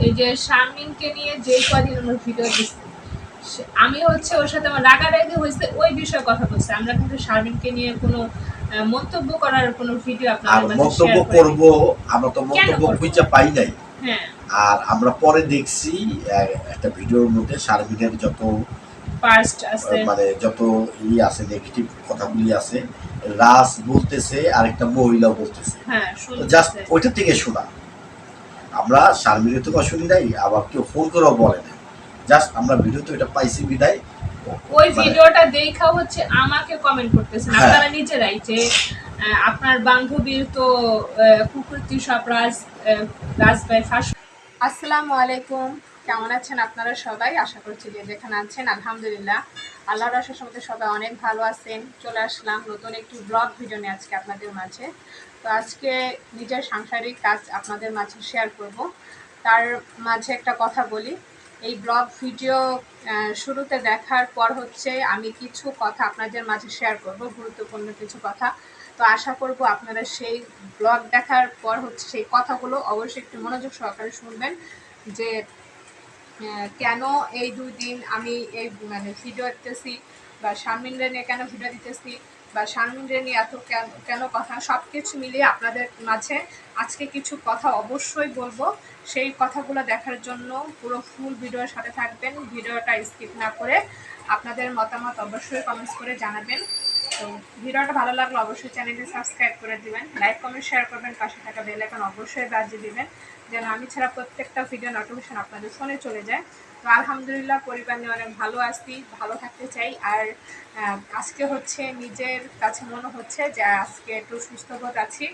এই যে শারমিনকে নিয়ে যে কদিন আমরা ভিডিও দিচ্ছি, আমি হচ্ছে ওর সাথে আমার রাগারাগি হয়েছে ওই বিষয়ে কথা বলছি। আমরা কিন্তু শারমিনকে নিয়ে কোনো মন্তব্য করার কোনো ভিডিও আপনাদের মাঝে মন্তব্য করব, আমরা তো মন্তব্য খুঁজে পাই নাই। হ্যাঁ, আর আমরা পরে দেখছি একটা ভিডিওর মধ্যে শারমিনের যত পাস্ট আছে, মানে যত আছে নেগেটিভ কথাগুলি আছে, রাজ বলতেছে আর একটা মহিলাও বলতেছে। হ্যাঁ, জাস্ট ওইটা থেকে শোনা। আমরা শারমিনের তো শুনি নাই, আবার কেউ ফোন করেও বলে না, জাস্ট আমরা ভিডিওতে এটা পাইছি বিদায়। ওই ভিডিওটা দেখা হচ্ছে আমাকে কমেন্ট করতেছেন আপনারা নিজেরাই যে আপনার বান্ধবীর তো কুকুরটি সব রাজভাই ফাঁস। আসসালামু আলাইকুম, কেমন আছেন আপনারা সবাই? আশা করছি যে যেখানে আছেন আলহামদুলিল্লাহ আল্লাহর রহমতে সবাই অনেক ভালো আছেন। চলে আসলাম নতুন একটি ব্লগ ভিডিও নিয়ে আজকে আপনাদের মাঝে। তো আজকে নিজের সাংসারিক কাজ আপনাদের মাঝে শেয়ার করব। তার মাঝে একটা কথা বলি, এই ব্লগ ভিডিও শুরুতে দেখার পর হচ্ছে আমি কিছু কথা আপনাদের মাঝে শেয়ার করব, গুরুত্বপূর্ণ কিছু কথা। তো আশা করব আপনারা সেই ব্লগ দেখার পর হচ্ছে সেই কথাগুলো অবশ্যই একটু মনোযোগ সহকারে শুনবেন, যে কেন এই 2 দিন আমি এই মানে ভিডিও দিতেছি, বা শারমিনরে নিয়ে কেন ভিডিও দিতেছি, বা শারমিনরে নিয়ে এত কেন কথা, সব কিছু মিলিয়ে আপনাদের মাঝে আজকে কিছু কথা অবশ্যই বলবো। সেই কথাগুলো দেখার জন্য পুরো ফুল ভিডিওর সাথে থাকবেন, ভিডিওটা স্কিপ না করে আপনাদের মতামত অবশ্যই কমেন্টস করে জানাবেন। তো ভিডিওটা ভালো লাগলে অবশ্যই চ্যানেলটি সাবস্ক্রাইব করে দিবেন, লাইক কমেন্ট শেয়ার করবেন, পাশে থাকা বেল আইকন অবশ্যই বাজিয়ে দিবেন যেন আমি ছাড়া প্রত্যেকটা ভিডিও নোটিফিকেশন আপনাদের ফোনে চলে যায়। তো আলহামদুলিল্লাহ পরিবার নিয়ে অনেক ভালো আছি, ভালো থাকতে চাই। আর আজকে হচ্ছে নিজের কাছে মনে হচ্ছে যে আজকে একটু সুস্থবোধ আছি,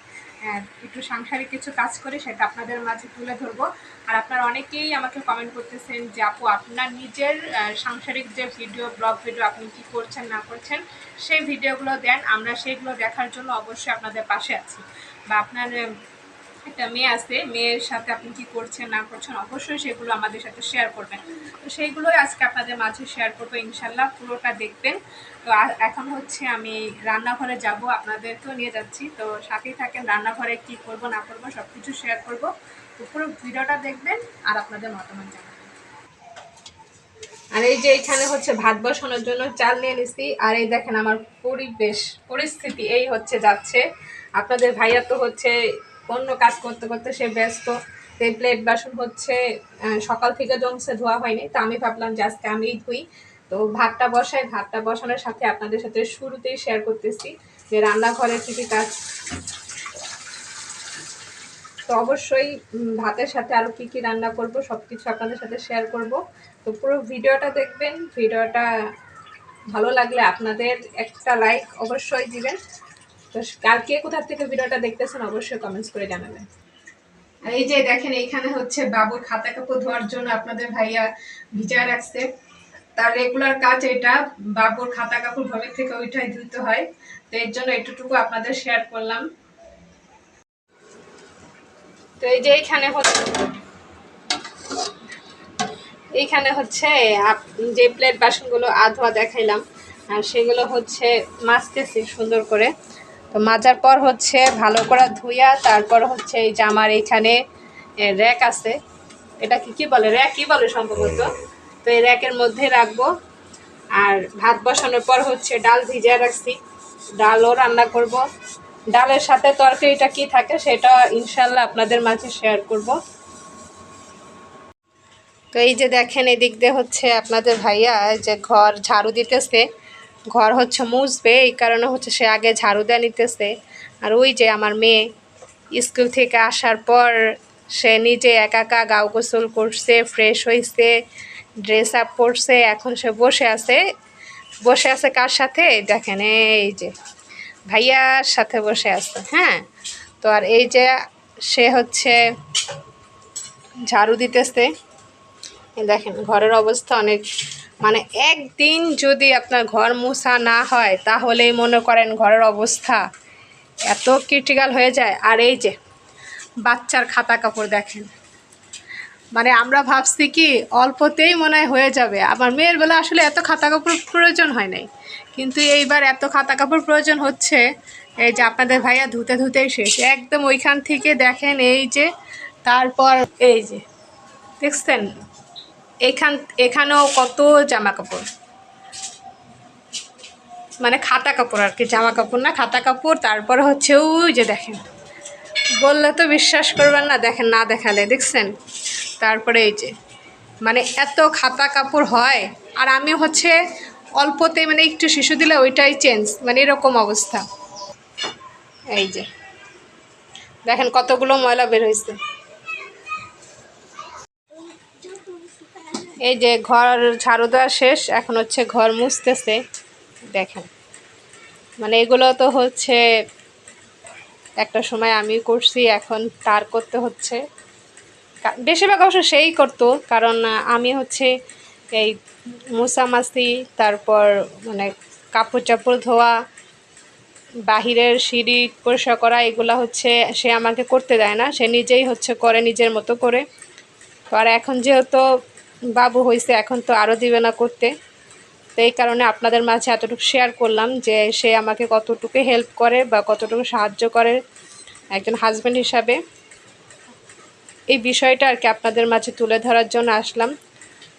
একটু সাংসারিক কিছু কাজ করি, সেটা আপনাদের মাঝে তুলে ধরবো। আর আপনারা অনেকেই আমাকে কমেন্ট করতেছেন যে আপু আপনার নিজের সাংসারিক যে ভিডিও, ব্লগ ভিডিও আপনি কী করছেন না করছেন সেই ভিডিওগুলো দেন, আমরা সেইগুলো দেখার জন্য অবশ্যই আপনাদের পাশে আছি। বা আপনার একটা মেয়ে আছে, মেয়ের সাথে আপনি কি করছেন না করছেন অবশ্যই সেগুলো আমাদের সাথে শেয়ার করবেন। তো সেইগুলোই আজকে আপনাদের মাঝে শেয়ার করবো, ইনশাল্লাহ পুরোটা দেখবেন। তো এখন হচ্ছে আমি রান্নাঘরে যাব, আপনাদেরকেও নিয়ে যাচ্ছি, তো সাথেই থাকেন। রান্নাঘরে কি করব না করবো সব কিছু শেয়ার করবো, তো পুরো ভিডিওটা দেখবেন আর আপনাদের মতামত জানাবেন। আর এই যে এখানে হচ্ছে ভাত বসানোর জন্য চাল নিয়ে নিছি, আর এই দেখেন আমার পরিস্থিতি এই হচ্ছে যাচ্ছে। আপনাদের ভাইয়া তো হচ্ছে অন্য কাজ করতে করতে সে ব্যস্ত, সেই প্লেট বাসন হচ্ছে সকাল থেকে জমছে, ধোয়া হয়নি, তো আমি ভাবলাম যে আজকে আমিই ধুই। তো ভাতটা বসানোর সাথে আপনাদের সাথে শুরুতেই শেয়ার করতেছি যে রান্নাঘরের কী কী কাজ। তো অবশ্যই ভাতের সাথে আরও কী কী রান্না করব সব কিছু আপনাদের সাথে শেয়ার করব। তো পুরো ভিডিওটা দেখবেন, ভিডিওটা ভালো লাগলে আপনাদের একটা লাইক অবশ্যই দিবেন। তো কার কে কোথা থেকে ভিডিওটা দেখতেছেন অবশ্যই কমেন্টস করে জানাবেন। আর এই যে দেখেন এইখানে হচ্ছে বাবুর খাতা কাপড় ধোয়ার জন্য আপনাদের ভাইয়া ভিজায় রাখছে। তার রেগুলার কাজ এটা, বাবুর খাতা কাপড় ঘরের থেকে ওইটাই ধুতে হয়, তো এর জন্য একটুটুকু আপনাদের শেয়ার করলাম। তো এই যে এইখানে হচ্ছে যে প্লেট বাসনগুলো ধোয়া দেখাইলাম, আর সেগুলো হচ্ছে মাজতেছি সুন্দর করে। তো মাজার পর হচ্ছে ভালো করে ধুইয়া তারপর হচ্ছে এই যে আমার এইখানে র্যাক আছে, এটা কি বলে, র্যাকই বলে সম্ভবত, তো এই র্যাকের মধ্যে রাখবো। আর ভাত বসানোর পর হচ্ছে ডাল ভিজিয়ে রাখছি, ডালও রান্না করব। ডালের সাথে তরকারিটা কি থাকে সেটা ইনশাল্লাহ আপনাদের মাঝে শেয়ার করব। তো এই যে দেখেন এদিক দিয়ে হচ্ছে আপনাদের ভাইয়া যে ঘর ঝাড়ু দিতেছে, ঘর হচ্ছে মুছবে, এই কারণে হচ্ছে সে আগে ঝাড়ু দেওয়া নিতেছে। আর ওই যে আমার মেয়ে স্কুল থেকে আসার পর সে নিজে একা একা গাও গোসল করছে, ফ্রেশ হয়েছে, ড্রেস আপ পরছে, এখন সে বসে আছে কার সাথে দেখেন, এই যে ভাইয়ার সাথে বসে আছে। হ্যাঁ, তো আর এই যে সে হচ্ছে ঝাড়ু দিতেছে। দেখেন ঘরের অবস্থা অনেক, মানে একদিন যদি আপনার ঘর মোছা না হয় তাহলেই মনে করেন ঘরের অবস্থা এত ক্রিটিক্যাল হয়ে যায়। আর এই যে বাচ্চার খাতা কাপড় দেখেন, মানে আমরা ভাবছি কি অল্পতেই মনে হয়ে যাবে, আমার মেয়ের বেলা আসলে এত খাতা কাপড় প্রয়োজন হয় নাই, কিন্তু এইবার এত খাতা কাপড় প্রয়োজন হচ্ছে। এই যে আপনাদের ভাইয়া ধুতেই শেষ একদম ওইখান থেকে দেখেন, এই যে তারপর এই যে দেখছেন এখানেও কত জামা কাপড়, মানে খাতা কাপড় আর কি, জামা কাপড় না খাতা কাপড়। তারপরে হচ্ছে ওই যে দেখেন, বললে তো বিশ্বাস করবেন না, দেখেন না দেখালে, দেখছেন। তারপরে এই যে মানে এত খাতা কাপড় হয়, আর আমি হচ্ছে অল্পতে মানে একটু শিশু দিলে ওইটাই চেঞ্জ, মানে এরকম অবস্থা। এই যে দেখেন কতগুলো ময়লা বের হয়েছে। এই যে ঘর ঝাড়ু দেওয়া শেষ, এখন হচ্ছে ঘর মুছতেছে। দেখেন মানে এগুলো তো হচ্ছে একটা সময় আমি করছি, এখন তার করতে হচ্ছে। বেশিরভাগ অবশ্য সেই করতো, কারণ আমি হচ্ছে এই মোছামাছি, তারপর মানে কাপড় চাপড় ধোয়া, বাহিরের সিঁড়ি পরিষ্কার করা, এগুলো হচ্ছে সে আমাকে করতে দেয় না, সে নিজেই হচ্ছে করে নিজের মতো করে। তো আর এখন যেহেতু বাবু হয়েছে, এখন তো আরও দিবে না করতে। তো এই কারণে আপনাদের মাঝে এতটুকু শেয়ার করলাম যে সে আমাকে কতটুকু হেল্প করে বা কতটুকু সাহায্য করে একজন হাজব্যান্ড হিসাবে। এই বিষয়টা আর কি আপনাদের মাঝে তুলে ধরার জন্য আসলাম।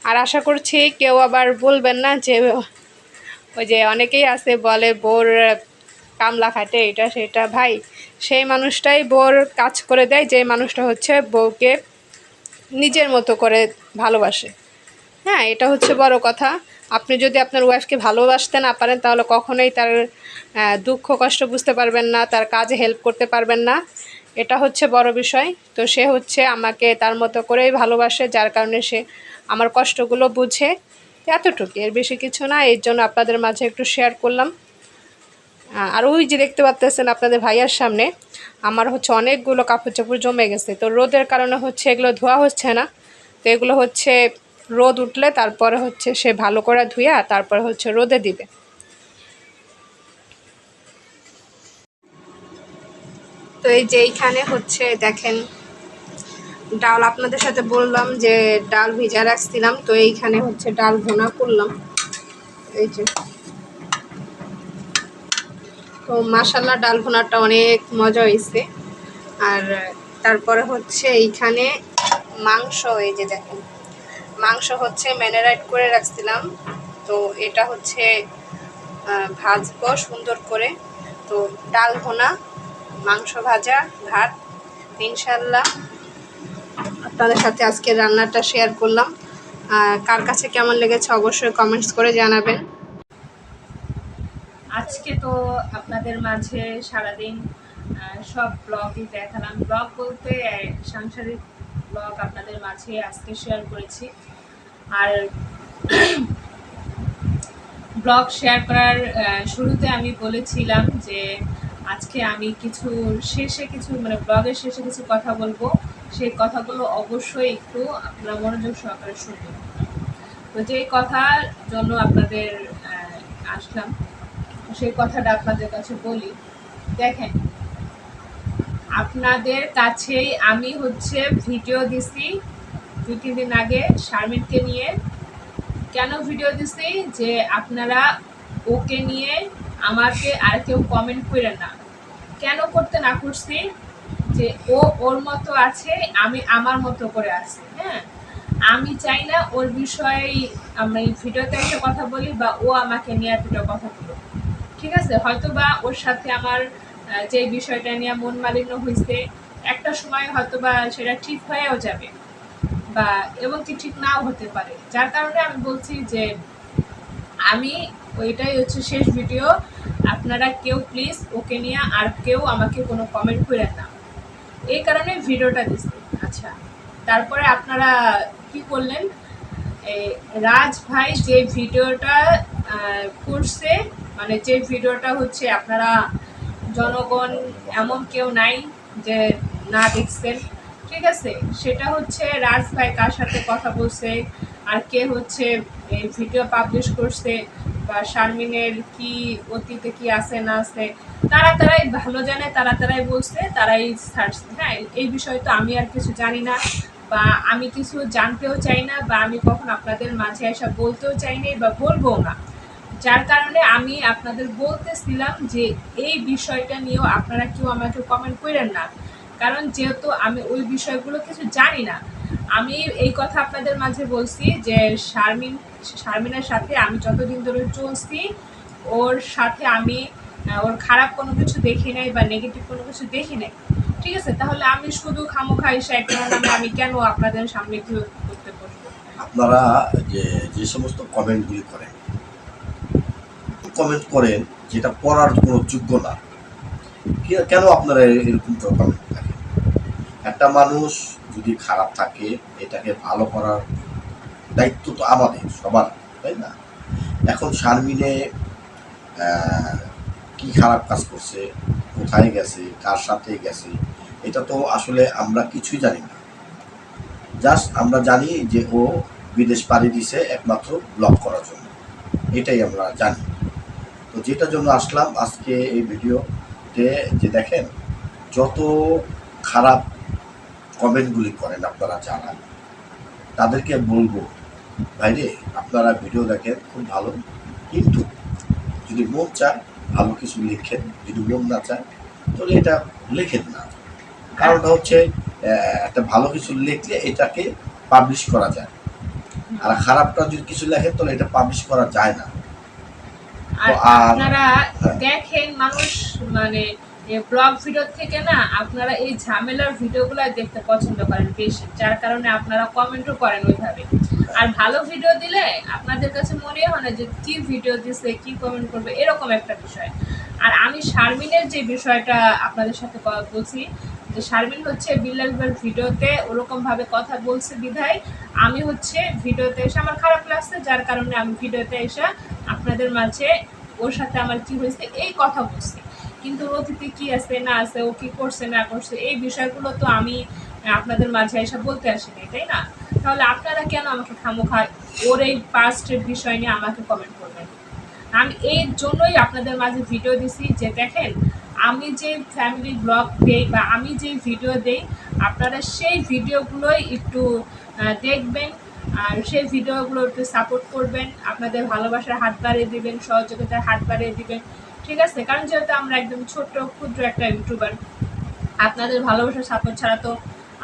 আর আশা করছি কেউ আবার বলবেন না যে ওই যে অনেকেই আছে বলে বোর কামলা খাটে এটা সেটা। ভাই, সেই মানুষটাই বোর কাজ করে দেয় যে মানুষটা হচ্ছে বউকে নিজের মতো করে ভালোবাসে। হ্যাঁ, এটা হচ্ছে বড় কথা। আপনি যদি আপনার ওয়াইফকে ভালোবাসতে না পারেন, তাহলে কখনোই তার দুঃখ কষ্ট বুঝতে পারবেন না, তার কাজে হেল্প করতে পারবেন না। এটা হচ্ছে বড় বিষয়। তো সে হচ্ছে আমাকে তার মতো করেই ভালোবাসে, যার কারণে সে আমার কষ্টগুলো বুঝে। এতটুকু, এর বেশি কিছু না। এর জন্য আপনাদের মাঝে একটু শেয়ার করলাম। আর ওই যে দেখতে পাচ্ছেন আপনাদের ভাইয়ার সামনে আমার হচ্ছে অনেকগুলো কাপড় চোপড় জমে গেছে। তো রোদের কারণে হচ্ছে এগুলো ধোয়া হচ্ছে না। তো এগুলো হচ্ছে রোদ উঠলে তারপরে হচ্ছে সে ভালো করে ধুইয়া তারপরে হচ্ছে রোদে দিবে। তো এই যে এইখানে হচ্ছে দেখেন ডাল, আপনাদের সাথে বললাম যে ডাল ভিজা রাখছিলাম, তো এইখানে হচ্ছে ডাল ভুনা করলাম। এই যে, তো মাশাল্লাহ ডাল ভুনাটা অনেক মজা হয়েছে। আর তারপরে হচ্ছে এইখানে মাংস, এই যে দেখেন মাংস হচ্ছে ম্যারিনেট করে রাখছিলাম। তো এটা হচ্ছে ভাজবো সুন্দর করে। তো ডাল ভুনা, মাংস ভাজা, ভাত, ইনশাল্লাহ আপনাদের সাথে আজকে রান্নাটা শেয়ার করলাম। কার কাছে কেমন লেগেছে অবশ্যই কমেন্টস করে জানাবেন। আজকে তো আপনাদের মাঝে সারাদিন সব ব্লগই দেখালাম। ব্লগ বলতে সাংসারিক ব্লগ আপনাদের মাঝে আজকে শেয়ার করেছি। আর ব্লগ শেয়ার করার শুরুতে আমি বলেছিলাম যে আজকে আমি কিছু মানে ব্লগের শেষে কিছু কথা বলবো, সেই কথাগুলো অবশ্যই একটু আপনারা মনোযোগ সহকারে শুনবেন। তো যেই কথার জন্য আপনাদের আসলাম, সেই কথাটা আপনাদের কাছে বলি। দেখেন, আপনাদের কাছেই আমি হচ্ছে ভিডিও দিছি 2-3 দিন আগে শারমিনকে নিয়ে। কেন ভিডিও দিছি? যে আপনারা ওকে নিয়ে আমাকে আর কেউ কমেন্ট করেন না। কেন করতে না করছি? যে ও ওর মতো আছে, আমি আমার মতো করে আছি। হ্যাঁ, আমি চাই না ওর বিষয়ে আমি ভিডিওতে একটা কথা বলি বা ও আমাকে নিয়ে দুটো কথা বলো। ঠিক আছে, হয়তো বা ওর সাথে আমার যে বিষয়টা নিয়ে মন মালিন্য হয়েছে, একটা সময় হয়তো বা সেটা ঠিক হয়েও যাবে বা এবং কি ঠিক নাও হতে পারে। যার কারণে আমি বলছি যে আমি ওইটাই হচ্ছে শেষ ভিডিও। আপনারা কেউ প্লিজ ওকে নিয়ে আর কেউ আমাকে কোনো কমেন্ট করেন না, এই কারণে ভিডিওটা দিচ্ছি। আচ্ছা, তারপরে আপনারা কি করলেন? রাজ ভাই যে ভিডিওটা করছে, মানে যে ভিডিওটা হচ্ছে আপনারা জনগণ এমন কেউ নাই যে না দেখছেন। ঠিক আছে, সেটা হচ্ছে রাজ ভাই কার সাথে কথা বলছে আর কে হচ্ছে এই ভিডিও পাবলিশ করছে বা শারমিনের কি অতীতে কি আছে না আছে, তারাই ভালো জানে, তারাই বলছে, তারাই ছাড়ছে। হ্যাঁ, এই বিষয়ে তো আমি আর কিছু জানি না বা আমি কিছু জানতেও চাই না বা আমি কখন আপনাদের মাঝে এসে বলতেও চাইনি বা বলবো না। যার কারণে আমি আপনাদের বলতেছিলাম যে এই বিষয়টা নিয়েও আপনারা কেউ আমাকে কমেন্ট করেন না, কারণ যেহেতু আমি ওই বিষয়গুলো কিছু জানি না। আমি এই কথা আপনাদের মাঝে বলছি যে শারমিনের সাথে আমি যতদিন ধরে চলছি ওর সাথে আমি ওর খারাপ কোনো কিছু দেখি নাই বা নেগেটিভ কোনো কিছু দেখি নাই, ঠিক আছে? তাহলে আমি শুধু খামোখা এসে একটা নামে আমি কেন আপনাদের সামনে কি করতে বসবো? আপনারা যে সমস্ত কমেন্টগুলি করেন যেটা পড়ার কোনো যোগ্য না, কেন আপনারা এরকম কমেন্ট থাকে? একটা মানুষ যদি খারাপ থাকে এটাকে ভালো করার দায়িত্ব তো আমাদের সবার, তাই না? এখন শারমিনে কি খারাপ কাজ করছে, কোথায় গেছে, কার সাথে গেছে, এটা তো আসলে আমরা কিছুই জানি না। জাস্ট আমরা জানি যে ও বিদেশ পাড়ি দিছে একমাত্র ব্লগ করার জন্য, এটাই আমরা জানি। তো যেটার জন্য আসলাম আজকে এই ভিডিওতে, যে দেখেন যত খারাপ কমেন্টগুলি করেন আপনারা যারা, তাদেরকে বলবো ভাইরে আপনারা ভিডিও দেখেন খুব ভালো, কিন্তু যদি মন চায় ভালো কিছু লিখেন, যদি মন না চায় তাহলে এটা লেখেন না। কারণটা হচ্ছে একটা ভালো কিছু লিখলে এটাকে পাবলিশ করা যায়, আর খারাপটা যদি কিছু লেখেন তাহলে এটা পাবলিশ করা যায় না। আর আপনারা দেখেন মানুষ মানে ব্লগ ভিডিও থেকে না আপনারা এই ঝামেলার ভিডিওগুলো দেখতে পছন্দ করেন বেশি, যার কারণে আপনারা কমেন্টও করেন ওইভাবে। আর ভালো ভিডিও দিলে আপনাদের কাছে মনে হয় না যে কি ভিডিও দিছে, কি কমেন্ট করবে, এরকম একটা বিষয়। আর আমি শারমিনের যে বিষয়টা আপনাদের সাথে বলছি, যে শারমিন হচ্ছে বিল্লালবার ভিডিওতে ওরকমভাবে কথা বলছে বিধায় আমি হচ্ছে ভিডিওতে এসে আমার খারাপ লাগছে, যার কারণে আমি ভিডিওতে এসে আপনাদের মাঝে ওর সাথে আমার কি হয়েছে এই কথা বলছি। কিন্তু অতীতে কি আছে না আছে, ও কি করছে না করছে, এই বিষয়গুলো তো আমি আপনাদের মাঝে এসে বলতে আসিনি, তাই না? তাহলে আপনারা কেন আমাকে খামোখা ওর এই পাস্টের বিষয় নিয়ে আমাকে কমেন্ট করবেন? আমি এই জন্যই আপনাদের মাঝে ভিডিও দিছি যে দেখেন আমি যে ফ্যামিলি ব্লগ দেই বা আমি যে ভিডিও দেই, আপনারা সেই ভিডিওগুলোই একটু দেখবেন, আর সেই ভিডিওগুলো একটু সাপোর্ট করবেন, আপনাদের ভালোবাসার হাত বাড়িয়ে দিবেন, সহযোগিতার হাত বাড়িয়ে দিবেন, ঠিক আছে? কারণ যেহেতু আমরা একদম ছোট্ট ক্ষুদ্র একটা ইউটিউবার, আপনাদের ভালোবাসার সাপোর্ট ছাড়া তো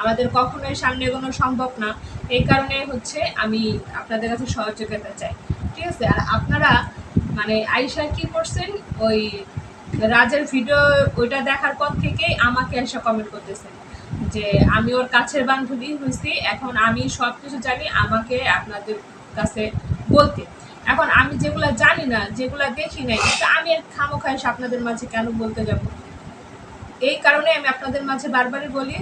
আমাদের কখনোই সামনে এগোনো সম্ভব না। এই কারণে হচ্ছে আমি আপনাদের কাছে সহযোগিতা চাই, ঠিক আছে? আর আপনারা মানে আইসা কি করছেন, ওই রাজের ভিডিও ওইটা দেখার পর থেকেই আমাকে এসে কমেন্ট করতেছেন যে আমি ওর কাছের বান্ধবী হয়েছি, এখন আমি সব কিছু জানি, আমাকে আপনাদের কাছে বলতে। এখন আমি যেগুলো জানি না, যেগুলো দেখি নাই, তা আমি খামোখা এসে আপনাদের মাঝে কেন বলতে যাব? এই কারণে আমি আপনাদের মাঝে বারবারই বলি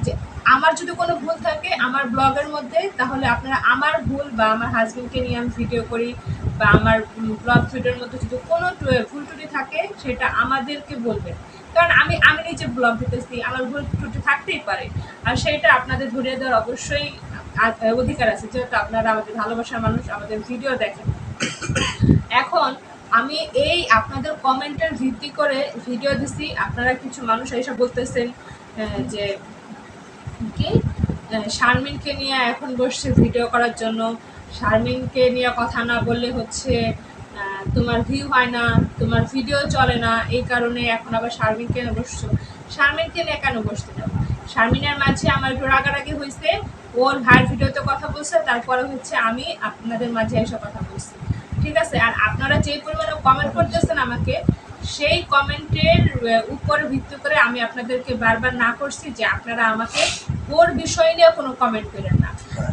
যে আমার যদি কোনো ভুল থাকে আমার ব্লগের মধ্যে, তাহলে আপনারা আমার ভুল বা আমার হাজবেন্ডকে নিয়ে আমি ভিডিও করি বা আমার ব্লগ ভিডিওর মধ্যে যদি কোনো ভুল ত্রুটি থাকে সেটা আমাদেরকে বলবেন। কারণ আমি নিজে ব্লগ দিতেছি, আমার ভুল ত্রুটি থাকতেই পারে, আর সেটা আপনাদের ধরিয়ে দেওয়ার অবশ্যই অধিকার আছে, যেহেতু আপনারা আমাদের ভালোবাসার মানুষ, আমাদের ভিডিও দেখেন। এখন আমি এই আপনাদের কমেন্টের ভিত্তি করে ভিডিও দিছি, আপনারা কিছু মানুষ এসে বলতেছেন যে কি শারমিনকে নিয়ে এখন বসছে ভিডিও করার জন্য, শারমিনকে নিয়ে কথা না বললে হচ্ছে তোমার ভিউ হয় না, তোমার ভিডিও চলে না, এই কারণে এখন আবার শারমিনকে নিয়ে বসছো। শারমিনকে নিয়ে কেন বসতে যাবো? শারমিনের মাঝে আমার একটু রাগারাগি হয়েছে, ওর ভাইয়ের ভিডিওতে কথা বলছে, তারপরে হচ্ছে আমি আপনাদের মাঝে এসে কথা বলছি, ঠিক আছে? আর আপনারা যে পরিমাণে কমেন্ট করতেছেন আমাকে, সেই কমেন্টের উপরে ভিত্তি করে আমি আপনাদেরকে বারবার না করছি যে আপনারা আমাকে ওর বিষয় নিয়ে কোনো কমেন্ট করেন না,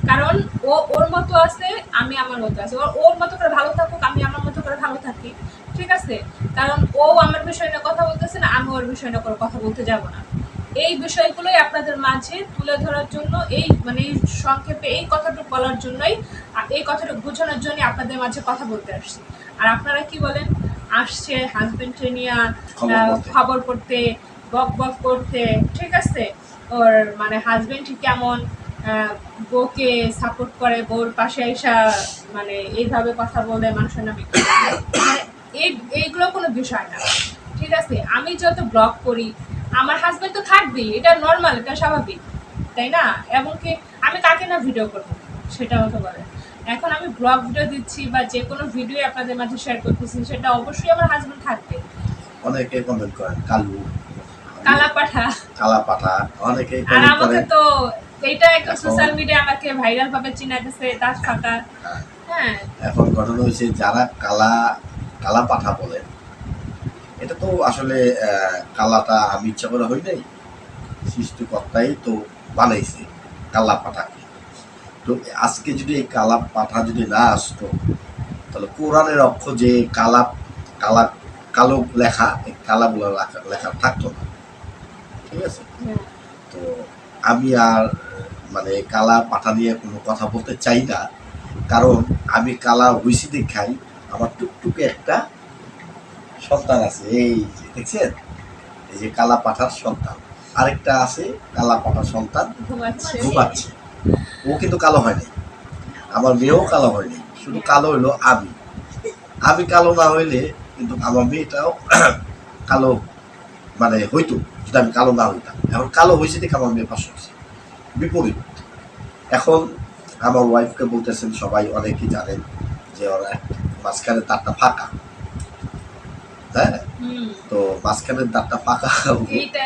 কারণ ও ওর মতো আছে, আমি আমার মতো আছি, ওর মতো করে ভালো থাকুক, আমি আমার মতো করে ভালো থাকি, ঠিক আছে? কারণ ও আমার বিষয় নিয়ে কথা বলতেছে না, আমি ওর বিষয় নিয়ে কোনো কথা বলতে যাব না। এই বিষয়গুলোই আপনাদের মাঝে তুলে ধরার জন্য, এই মানে সংক্ষেপে এই কথাটুকু বলার জন্যই, এই কথাটুকু বোঝানোর জন্যই আপনাদের মাঝে কথা বলতে আসছি। আর আপনারা কি বলেন, আসছে হাজবেন্ডকে নিয়ে খবর করতে, বক বক করতে, ঠিক আছে? ওর মানে হাজবেন্ড কেমন, বউকে সাপোর্ট করে, বউর পাশে এসা মানে এইভাবে কথা বলে মানুষের নামে, মানে এইগুলো কোনো বিষয় না, ঠিক আছে? আমি যত ব্লগ করি আমার হাজবেন্ড তো থাকবেই, এটা নর্মাল, এটা স্বাভাবিক, তাই না? এমনকি আমি কাকে না ভিডিও করবো সেটা আমাকে বলে। এখন আমি ব্লগ ভিডিও দিচ্ছি বা যে কোনো ভিডিও আপনাদের মাঝে শেয়ার করতেছি, সেটা অবশ্যই আমার হাজবেন্ড থাকবে। অনেকে কমেন্ট করেন কালু, কালা পাঠা, কালা পাঠা, অনেকে আর আমাকে তো এইটা একটা সোশ্যাল মিডিয়া আমাকে ভাইরাল ভাবে চিনা দিছে দাঁত ফাঁকা। হ্যাঁ, হ্যাঁ এখন ঘটনা হয়েছে যারা কালা কালা পাঠা বলেন, এটা তো আসলে কালাটা আমি ইচ্ছা করে হই নাই, সৃষ্টিকর্তাই তো বানাইছে কালা পাঠাকে। তো আজকে যদি এই কালা পাঠা যদি না আসতো, তাহলে কোরআনের অক্ষর যে কালা কালা কালো লেখা, এই কালাগুলো লেখা থাকতো না। ঠিক আছে, হ্যাঁ। তো আমি আর মানে কালা পাঠা নিয়ে কোনো কথা বলতে চাই না, কারণ আমি কালা হইসি দেখাই আমার টুকটুকে একটা সন্তান আছে, এই যে দেখছেন, এই যে কালা পাঠার সন্তান, আরেকটা আছে কালা পাঠার সন্তান ঘুমাচ্ছে। ও কিন্তু কালো হয়নি, আমার মেয়েও কালো হয়নি, শুধু কালো হইলো আমি। আমি কালো না হইলে কিন্তু আমার মেয়েটাও কালো মানে হইতো, যদি আমি কালো না হইতাম। এখন কালো হয়েছে দেখে আমার মেয়ে পাশে হয়েছে, বিপরীত। এখন আমার ওয়াইফকে বলতেছেন, সবাই অনেকেই জানেন যে ওরা মাঝখানের দাঁতটা ফাঁকা। হ্যাঁ, তো মাঝখানের দাঁতটা ফাঁকা, এইটা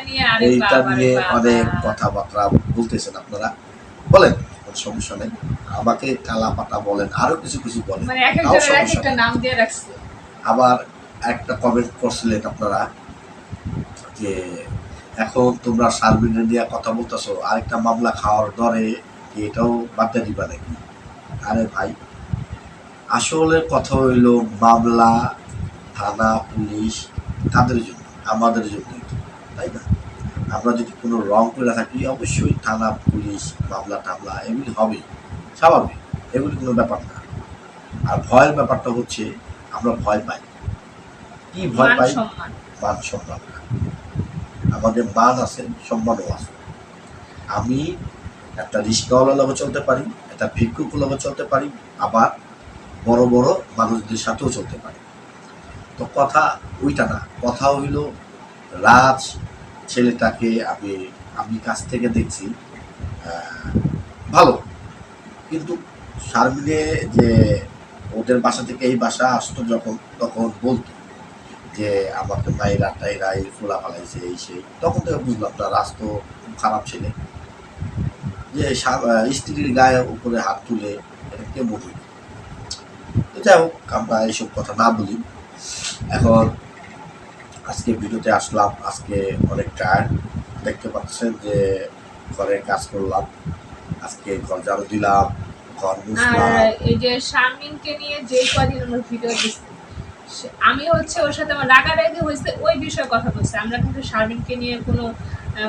নিয়ে অনেক কথাবার্তা বলতেছেন আপনারা। বলেন, কোনো সমস্যা নেই, আমাকে কালা পাতা বলেন, আরো কিছু কিছু বলেন, আবার একটা কমেন্ট করছিলেন আপনারা যে এখন তোমরা সার্বিনের নিয়ে কথা বলতেছো, আরেকটা মামলা খাওয়ার দরে এটাও বাদ দিয়ে দিবা নাকি? আরে ভাই, আসলে কথা হইল মামলা, থানা, পুলিশ তাদের জন্য, আমাদের জন্যই তো, তাই না? আমরা যদি কোনো রং করে থাকি, অবশ্যই থানা, পুলিশ, মামলা টামলা এগুলি হবে, স্বাভাবিক, এগুলি কোনো ব্যাপার না। আর ভয়ের ব্যাপারটা হচ্ছে আমরা ভয় পাই, কি ভয় পাই? মান সম্মান। আমাদের মান আছে, সম্মানও আছে। আমি একটা রিস্কাওয়ালার লগে চলতে পারি, একটা ভিক্ষুকের লগে চলতে পারি, আবার বড় বড় মানুষদের সাথেও চলতে পারি। তো কথা ওইটা না, কথা হইল রাজ ছেলেটাকে আমি কাছ থেকে দেখছি ভালো, কিন্তু শারমিনে যে ওদের বাসা থেকে এই বাসা আসতো যখন, তখন বলতো যে আমাকে মায়েরা টাইরা এই ফোলা ফালাইছে এই সেই, তখন থেকে বুঝলাম না রাজ তো খুব খারাপ ছেলে, যে স্ত্রীর গায়ের উপরে হাত তুলে এটা কেমন হইল। তো যাই হোক, আমরা এইসব কথা না বলি। এখন আজকে ভিডিওতে আসলাম, আজকে অনেক টায়ার্ড, দেখতে পাচ্ছেন যে ঘরে কাজ করলাম, আজকে ঘর ঝাড়ু দিলাম, ঘর মুছলাম। এই যে শারমিনকে নিয়ে যে কদিন আমরা ভিডিও দিচ্ছি, আমি হচ্ছে ওর সাথে আমার রাগারাগি হয়েছে ওই বিষয়ে কথা বলছি। আমরা কিন্তু শারমিনকে নিয়ে কোনো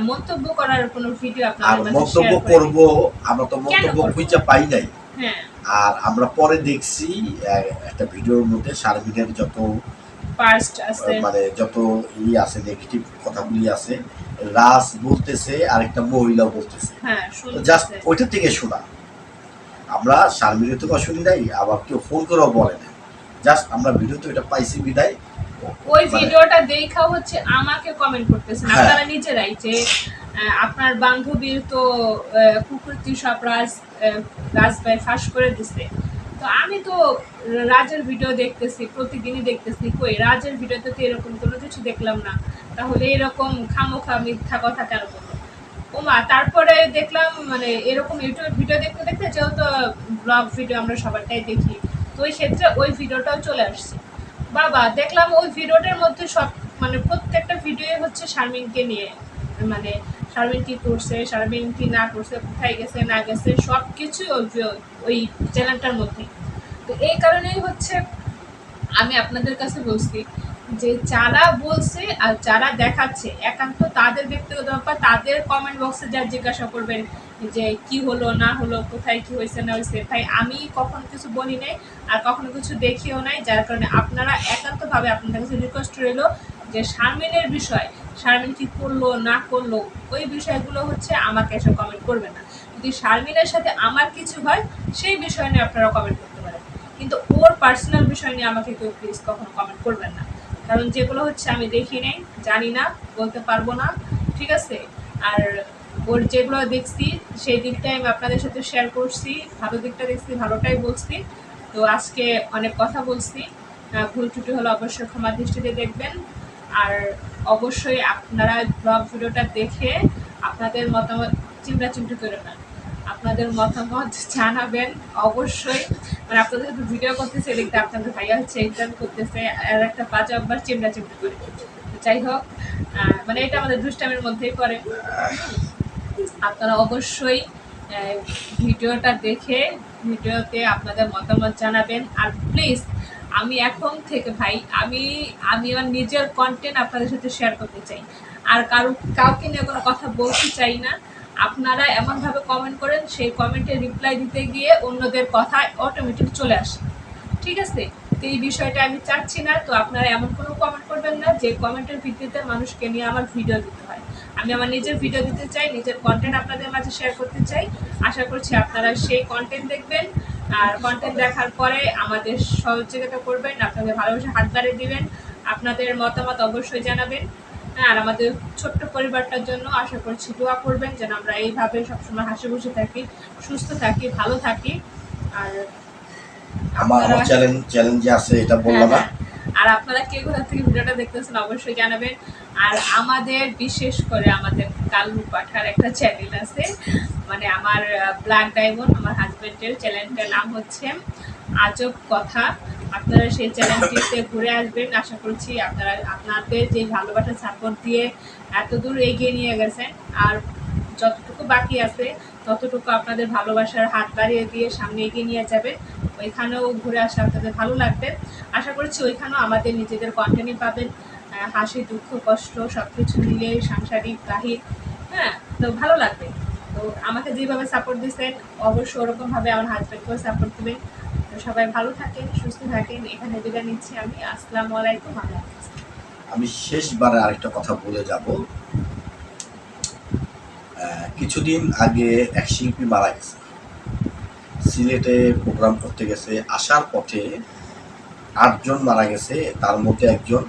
মন্তব্য করার কোনো ভিডিও আপনাদের মাঝে মন্তব্য করব, আমরা তো মন্তব্য খুঁজে পাই নাই। হ্যাঁ, আর আমরা পরে দেখছি একটা ভিডিওর মধ্যে শারমিনের যত পাস্ট আছে, মানে যত আছে নেগেটিভ কথাগুলি আছে, রাজ বলতেছে আরেকটা মহিলা বলতেছে। হ্যাঁ, জাস্ট ওইটা থেকে শোনা, আমরা শারমিনের তো শুনি নাই, আবার কেউ ফোন করেও বলে না, জাস্ট আমরা ভিডিওতে এটা পাইছি বিদায়। ওই ভিডিওটা দেখা হচ্ছে আমাকে কমেন্ট করতেছেন আপনারা নিজেরাই যে আপনার বান্ধবীর তো কুকুরটি সব রাজ ভাই ফাঁস করে দিছে। তো আমি তো রাজের ভিডিও দেখতেছি, প্রতিদিনই দেখতেছি, কই রাজের ভিডিওতে তো এরকম কোনো কিছু দেখলাম না, তাহলে এরকম খামোখা মিথ্যা কথা কেন বলবো? ওমা, তারপরে দেখলাম মানে এরকম ইউটিউব ভিডিও দেখতে দেখতে, যেহেতু ব্লগ ভিডিও আমরা সবারটাই দেখি, তো ওই ক্ষেত্রে ওই ভিডিওটাও চলে আসছে। বাবা, দেখলাম ওই ভিডিওটার মধ্যে সব মানে প্রত্যেকটা ভিডিও হচ্ছে শারমিনকে নিয়ে, মানে শারমিন কি করছে, শারমিন কি না করছে, কোথায় গেছে না গেছে, সব কিছু ওই চ্যানেলটার মধ্যে। তো এই কারণেই হচ্ছে আমি আপনাদের কাছে বলছি যে যারা বলছে আর যারা দেখাচ্ছে একান্ত তাদের ব্যক্তিগত ব্যাপার, তাদের কমেন্ট বক্সে যা জিজ্ঞাসা করবেন যে কি হলো না হলো, কোথায় কি হয়েছে না হয়েছে। ভাই, আমি কখনো কিছু বলি নাই আর কখনো কিছু দেখিও নাই, যার কারণে আপনারা একান্তভাবে আপনাদের কাছে রিকোয়েস্ট রইল যে শারমিনের বিষয়, শারমিন কি করলো না করলো, ওই বিষয়গুলো হচ্ছে আমাকে এসে কমেন্ট করবে না। যদি শারমিনের সাথে আমার কিছু হয় সেই বিষয় নিয়ে আপনারা কমেন্ট করতে পারেন, কিন্তু ওর পার্সোনাল বিষয় নিয়ে আমাকে কেউ প্লিজ কখনো কমেন্ট করবেন না, কারণ যেগুলো হচ্ছে আমি দেখি নাই, জানি না, বলতে পারবো না, ঠিক আছে? আর ওর যেগুলো দেখছি সেই দিকটাই আমি আপনাদের সাথে শেয়ার করছি, ভালো দিকটা দেখছি, ভালোটাই বলছি। তো আজকে অনেক কথা বলছি, ভুল ত্রুটি হলে অবশ্যই ক্ষমা দৃষ্টিতে দেখবেন। আর অবশ্যই আপনারা ব্লগ ভিডিওটা দেখে আপনাদের মতামত চিন্তা করে নেন। আপনাদের মতামত জানাবেন অবশ্যই। মানে আপনাদের সাথে ভিডিও করতেছে দেখতে আপনাদের ভাইয়া হচ্ছে এক্সাম করতেছে আর একটা বাজে অভ্যাস চিমড়া চিমড়ি করে। যাই হোক, মানে এটা আমাদের দুষ্টামির মধ্যেই পড়ে। আপনারা অবশ্যই ভিডিওটা দেখে ভিডিওতে আপনাদের মতামত জানাবেন। আর প্লিজ আমি এখন থেকে ভাই আমি আমার নিজের কন্টেন্ট আপনাদের সাথে শেয়ার করতে চাই, আর কাউকে নিয়ে কোনো কথা বলতে চাই না। আপনারা এমনভাবে কমেন্ট করেন, সেই কমেন্টে রিপ্লাই দিতে গিয়ে অন্যদের কথা অটোমেটিক চলে আসে, ঠিক আছে? তো এই বিষয়টা আমি চাচ্ছি না। তো আপনারা এমন কোনো কমেন্ট করবেন না যে কমেন্টের ভিত্তিতে মানুষকে নিয়ে আমার ভিডিও দিতে হয়। আমি আমার নিজের ভিডিও দিতে চাই, নিজের কন্টেন্ট আপনাদের মাঝে শেয়ার করতে চাই। আশা করছি আপনারা সেই কন্টেন্ট দেখবেন, আর কন্টেন্ট দেখার পরে আমাদের সহযোগিতা করবেন, আপনাদের ভালোবাসা হাত বাড়িয়ে দিবেন, আপনাদের মতামত অবশ্যই জানাবেন। আর আমাদের ছোট্ট পরিবারটার জন্য আশা করছি দোয়া করবেন, যেন আমরা এইভাবে সবসময় হাসি খুশি থাকি, সুস্থ থাকি, ভালো থাকি। আর আমার চ্যালেঞ্জ আছে, এটা বললাম না। আর আপনারা কে কোথা থেকে ভিডিওটা দেখতেছেন অবশ্যই জানাবেন। আর আমাদের বিশেষ করে আমাদের কালু পাঠার একটা চ্যানেল আছে, মানে আমার ব্ল্যাক ডায়মন্ড, আমার হাজবেন্ডের চ্যানেলটার নাম হচ্ছে আজব কথা। আপনারা সেই চ্যানেলটিতে ঘুরে আসবেন। আশা করছি আপনারা আপনাদের যে ভালোবাসা সাপোর্ট দিয়ে এত দূর এগিয়ে নিয়ে গেছেন, আর যতটুকু বাকি আছে ততটুকু আপনাদের ভালোবাসার হাত বাড়িয়ে দিয়ে সামনে এগিয়ে নিয়ে যাবে। ওইখানেও ঘুরে আসা আপনাদের ভালো লাগবে। আশা করছি ওইখানেও আমাদের নিজেদের কন্টেন্টই পাবেন, হাসি, দুঃখ, কষ্ট সব কিছু মিলে সাংসারিক গাহির। হ্যাঁ, তো ভালো লাগবে। তো আমাকে যেভাবে সাপোর্ট দিচ্ছেন অবশ্যই ওরকমভাবে আমার হাজব্যান্ডকেও সাপোর্ট দেবেন। তো সবাই ভালো থাকেন, সুস্থ থাকেন। এখানে বিদায় নিচ্ছি আমি। আসসালামু আলাইকুম। আমি শেষবারে আরেকটা কথা বলে যাব। কিছুদিন আগে এক শিল্পী মারা গেছে, সিলেটে প্রোগ্রাম করতে গেছে, আসার পথে 8 জন মারা গেছে, তার মধ্যে একজন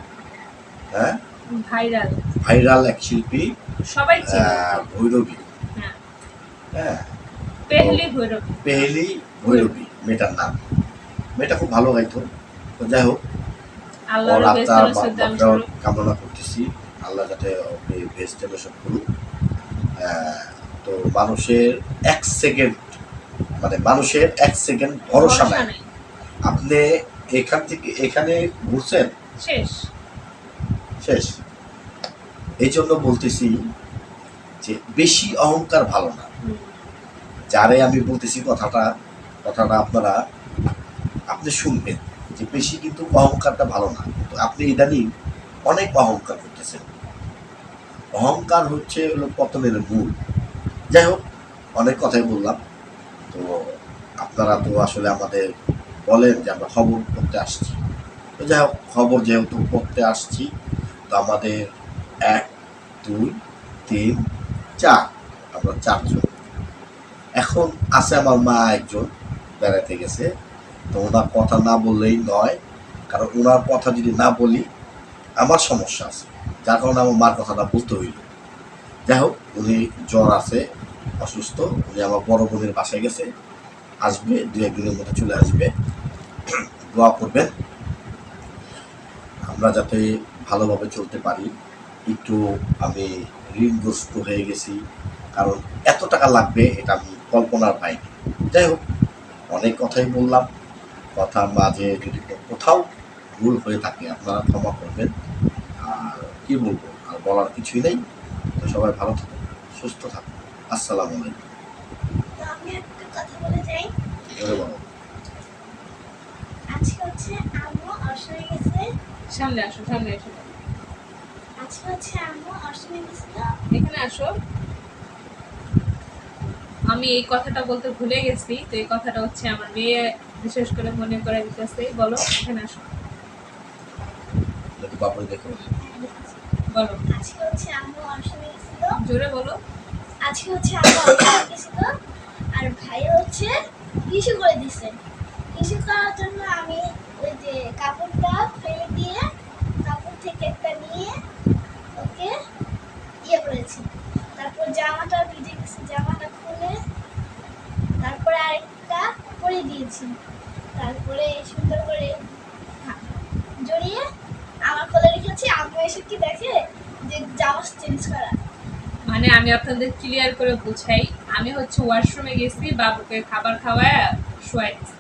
ভাইরাল এক শিল্পী, সবাই ভৈরবী। হ্যাঁ, পেহেলি ভৈরবী মেয়েটার নাম। মেয়েটা খুব ভালো গাইতো। তো যাই হোক, ওর আত্মার মাগফিরাত কামনা করতেছি, আল্লাহ যাতে ওকে বেহেশতে নসিব করুক। তো মানুষের এক সেকেন্ড ভরসা নাই। আপনি এখান থেকে এখানে ঘুরছেন, শেষ। এই জন্য বলতেছি যে বেশি অহংকার ভালো না। যারে আমি বলতেছি কথাটা আপনারা আপনি শুনবেন যে বেশি কিন্তু অহংকারটা ভালো না। তো আপনি ইদানিং অনেক অহংকার করতেছেন। অহংকার হচ্ছে পতনের মূল। যাই হোক, অনেক কথাই বললাম। তো আপনারা তো আসলে আমাদের বলেন যে আমরা খবর করতে আসছি। তো যাই হোক, খবর যেহেতু করতে আসছি, তো আমাদের 1, 2, 3, 4, আমরা 4 জন। এখন আছে আমার মা একজন, বেড়াতে গেছে। তো ওনার কথা না বললেই নয়, কারণ ওনার কথা যদি না বলি আমার সমস্যা আছে, যার কারণে আমার মার কথাটা বলতে হইল। যাই হোক, উনি জ্বর আছে, অসুস্থ। উনি আমার বড় বোনের বাসায় গেছে, আসবে 2-1 দিনের মধ্যে চলে আসবে। দোয়া করবেন আমরা যাতে ভালোভাবে চলতে পারি। একটু আমি ঋণগ্রস্ত হয়ে গেছি, কারণ এত টাকা লাগবে এটা আমি কল্পনার বাইরে। যাই হোক, অনেক কথাই বললাম, কথার মাঝে যদি কোথাও ভুল হয়ে থাকে আপনারা ক্ষমা করবেন। আর কি বলবো, আর বলার কিছুই নেই। তো সবাই ভালো থাকুন, সুস্থ থাকুন। আসসালামু আলাইকুম। আমি একটা কথা বলে যাই। আজকে হচ্ছে আম্মু অসহায় গেছে। সামনে আসো। আজকে হচ্ছে আম্মু অসহায় গেছিল। এখানে আসো। আমি এই কথাটা বলতে ভুলে গেছি। তো এই কথাটা হচ্ছে আমার মেয়ে বিশেষ করে মনে করে দিতেছে। বলো, এখানে আসো। বলো। আজকে হচ্ছে আম্মু অসহায় গেছিল। জোরে বলো। আজকে হচ্ছে আম্মু অসহায় গেছিল, আর ভাই হচ্ছে টিস্যু করে দিছে। টিস্যু করার জন্য আমি ওই যে কাপড়টা ফেলে দিয়ে কাপড় থেকে একটা নিয়ে ওকে করেছি। তারপর জামাটা ভিজে গেছে, জামাটা খুলে তারপরে আরেকটা পরে দিয়েছি। তারপরে সুন্দর করে জড়িয়ে আমার কোলে রেখেছি। আম্মু এসে কি দেখে যে জামা চেঞ্জ করা। মানে আমি আপনাদের ক্লিয়ার করে বুঝাই, আমি হচ্ছে ওয়াশরুমে গেছি, বাবুকে খাবার খাওয়ায় শোয়াই দিছি।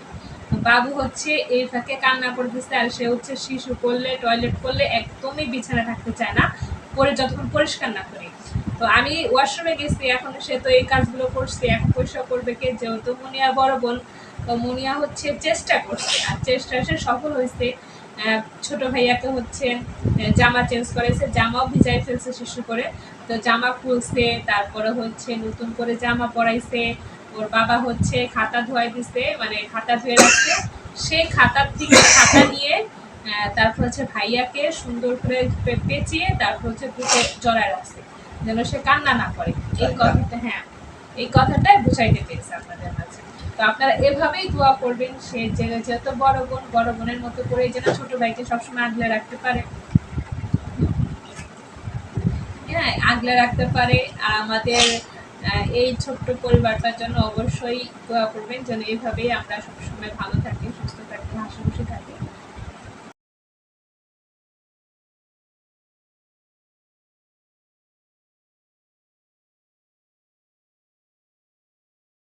বাবু হচ্ছে এই ফাঁকে কান্না করতেছে, আর সে হচ্ছে শিশু করলে টয়লেট করলে একদমই বিছানা থাকতে চায় না, পরে যতক্ষণ পরিষ্কার না করি। তো আমি ওয়াশরুমে গেছি, এখন সে তো এই কাজগুলো করছে, এখন পরিষ্কার করবে কে? যেহেতু মুনিয়া বড় বোন, তো মুনিয়া হচ্ছে চেষ্টা করছে, আর চেষ্টা সে সফল হয়েছে। ছোট ভাইয়াকে হচ্ছে জামা চেঞ্জ করেছে, জামাও ভিজাই ফেলছে শিশু করে, তো জামা খুলছে, তারপরে হচ্ছে নতুন করে জামা পরাইছে। ওর বাবা হচ্ছে খাতা ধোয়াই দিছে, মানে খাতা ধুয়ে রাখছে, সেই খাতার থেকে খাতা নিয়ে তারপর হচ্ছে ভাইয়াকে সুন্দর করে পেঁচিয়ে তারপর হচ্ছে বুকে জড়ায় রাখছে, যেন সে কান্না না করে। এই কথাটা, হ্যাঁ, এই কথাটাই বুঝাইতে চেয়েছে আপনাদের মাঝে। তো আপনারা এভাবেই দোয়া করবেন, সে যেহেতু বড় বোন, বড় বোনের মতো করে যেন ছোট ভাইকে সবসময় আগলে রাখতে পারে, হ্যাঁ, আগলে রাখতে পারে। আর আমাদের এই ছোট্ট পরিবারটার জন্য অবশ্যই দোয়া করবেন, যেন এইভাবেই আমরা সবসময় ভালো থাকি, সুস্থ থাকি, হাসি খুশি থাকি।